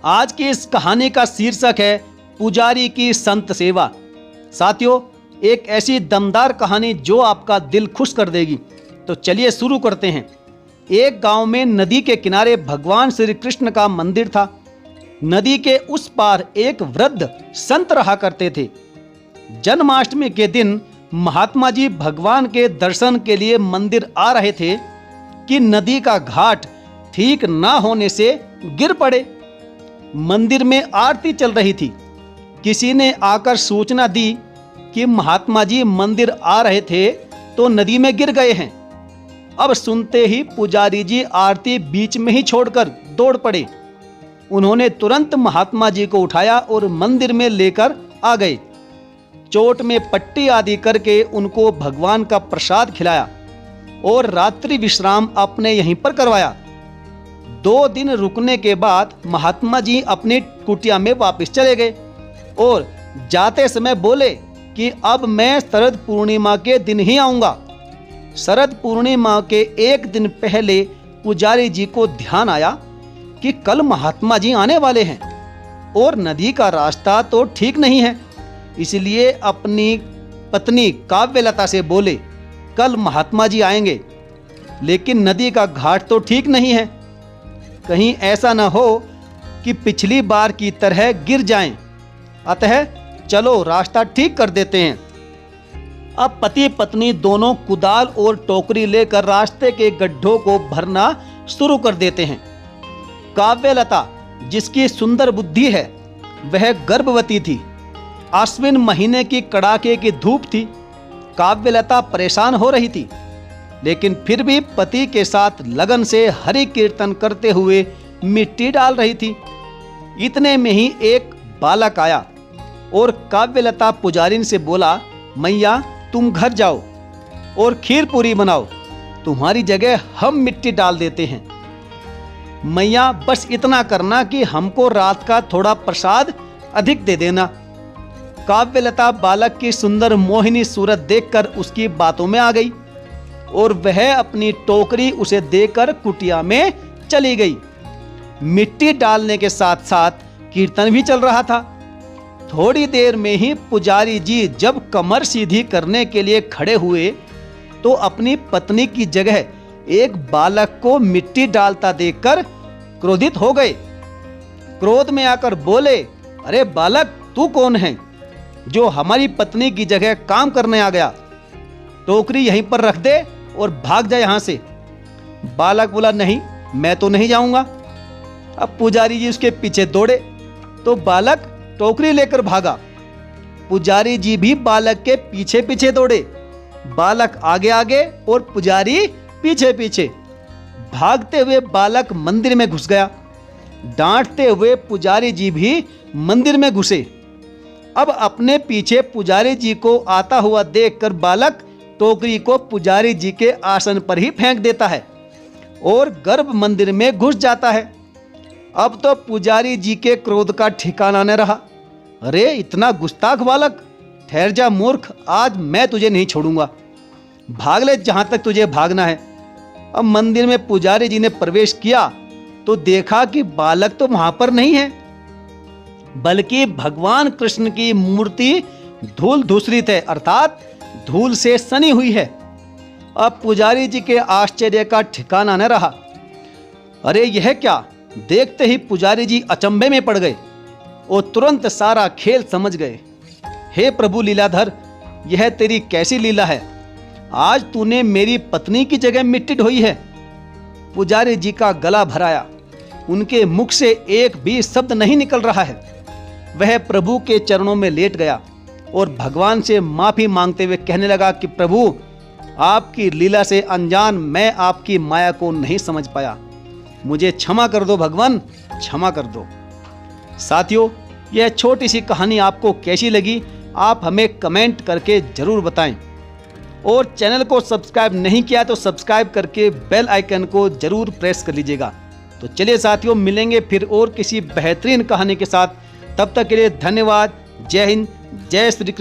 आज की इस कहानी का शीर्षक है पुजारी की संत सेवा। साथियों, एक ऐसी दमदार कहानी जो आपका दिल खुश कर देगी। तो चलिए शुरू करते हैं। एक गांव में नदी के किनारे भगवान श्री कृष्ण का मंदिर था। नदी के उस पार एक वृद्ध संत रहा करते थे। जन्माष्टमी के दिन महात्मा जी भगवान के दर्शन के लिए मंदिर आ रहे थे कि नदी का घाट ठीक ना होने से गिर पड़े। मंदिर में आरती चल रही थी। किसी ने आकर सूचना दी कि महात्मा जी मंदिर आ रहे थे तो नदी में गिर गए हैं। अब सुनते ही पुजारी जी आरती बीच में ही छोड़कर दौड़ पड़े। उन्होंने तुरंत महात्मा जी को उठाया और मंदिर में लेकर आ गए। चोट में पट्टी आदि करके उनको भगवान का प्रसाद खिलाया और रात्रि विश्राम अपने यहीं पर करवाया। 2 दिन रुकने के बाद महात्मा जी अपनी कुटिया में वापस चले गए और जाते समय बोले कि अब मैं शरद पूर्णिमा के दिन ही आऊंगा। शरद पूर्णिमा के एक दिन पहले पुजारी जी को ध्यान आया कि कल महात्मा जी आने वाले हैं और नदी का रास्ता तो ठीक नहीं है। इसलिए अपनी पत्नी काव्यलता से बोले, कल महात्मा जी आएंगे लेकिन नदी का घाट तो ठीक नहीं है, कहीं ऐसा न हो कि पिछली बार की तरह गिर जाएं। अतः चलो रास्ता ठीक कर देते हैं। अब पति पत्नी दोनों कुदाल और टोकरी लेकर रास्ते के गड्ढों को भरना शुरू कर देते हैं। काव्यलता, जिसकी सुंदर बुद्धि है, वह गर्भवती थी। आश्विन महीने की कड़ाके की धूप थी। काव्यलता परेशान हो रही थी, लेकिन फिर भी पति के साथ लगन से हरि कीर्तन करते हुए मिट्टी डाल रही थी। इतने में ही एक बालक आया और काव्यलता पुजारिन से बोला, मैया तुम घर जाओ और खीर पूरी बनाओ, तुम्हारी जगह हम मिट्टी डाल देते हैं। मैया बस इतना करना कि हमको रात का थोड़ा प्रसाद अधिक दे देना। काव्यलता बालक की सुंदर मोहिनी सूरत देखकर उसकी बातों में आ गई और वह अपनी टोकरी उसे देकर कुटिया में चली गई। मिट्टी डालने के साथ साथ कीर्तन भी चल रहा था। थोड़ी देर में ही पुजारी जी जब कमर सीधी करने के लिए खड़े हुए तो अपनी पत्नी की जगह एक बालक को मिट्टी डालता देखकर क्रोधित हो गए। क्रोध में आकर बोले, अरे बालक, तू कौन है जो हमारी पत्नी की जगह काम करने आ गया? टोकरी यहीं पर रख दे और भाग जा यहां से। बालक बोला, नहीं, मैं तो नहीं जाऊंगा। अब पुजारी जी उसके पीछे दौड़े तो बालक टोकरी लेकर भागा। पुजारी जी भी बालक के पीछे पीछे दौड़े। बालक आगे आगे और पुजारी पीछे पीछे। भागते हुए बालक मंदिर में घुस गया। डांटते हुए पुजारी जी भी मंदिर में घुसे। अब अपने पीछे पुजारी जी को आता हुआ देखकर बालक टोकरी को पुजारी जी के आसन पर ही फेंक देता है और गर्भ मंदिर में घुस जाता है। अब तो पुजारी जी के क्रोध का ठिकाना न रहा। अरे इतना गुस्ताख बालक, ठहर जा मूर्ख, आज मैं तुझे नहीं छोड़ूंगा, भाग ले जहां तक तुझे भागना है। अब मंदिर में पुजारी जी ने प्रवेश किया तो देखा कि बालक तो वहां पर नहीं है, बल्कि भगवान कृष्ण की मूर्ति धूल धूसरित है, अर्थात धूल से सनी हुई है। अब पुजारी जी के आश्चर्य का ठिकाना न रहा। अरे यह क्या! देखते ही पुजारी जी अचंभे में पड़ गए और तुरंत सारा खेल समझ गए। हे प्रभु लीलाधर, यह तेरी कैसी लीला है? आज तूने मेरी पत्नी की जगह मिट्टी ढोई है। पुजारी जी का गला भराया। उनके मुख से एक भी शब्द नहीं निकल रहा है। वह प्रभु के चरणों में लेट गया और भगवान से माफी मांगते हुए कहने लगा कि प्रभु, आपकी लीला से अनजान मैं आपकी माया को नहीं समझ पाया, मुझे क्षमा कर दो भगवान, क्षमा कर दो। साथियों, यह छोटी सी कहानी आपको कैसी लगी आप हमें कमेंट करके जरूर बताएं और चैनल को सब्सक्राइब नहीं किया तो सब्सक्राइब करके बेल आइकन को जरूर प्रेस कर लीजिएगा। तो चलिए साथियों, मिलेंगे फिर और किसी बेहतरीन कहानी के साथ। तब तक के लिए धन्यवाद। जय हिंद, जय श्री कृष्ण।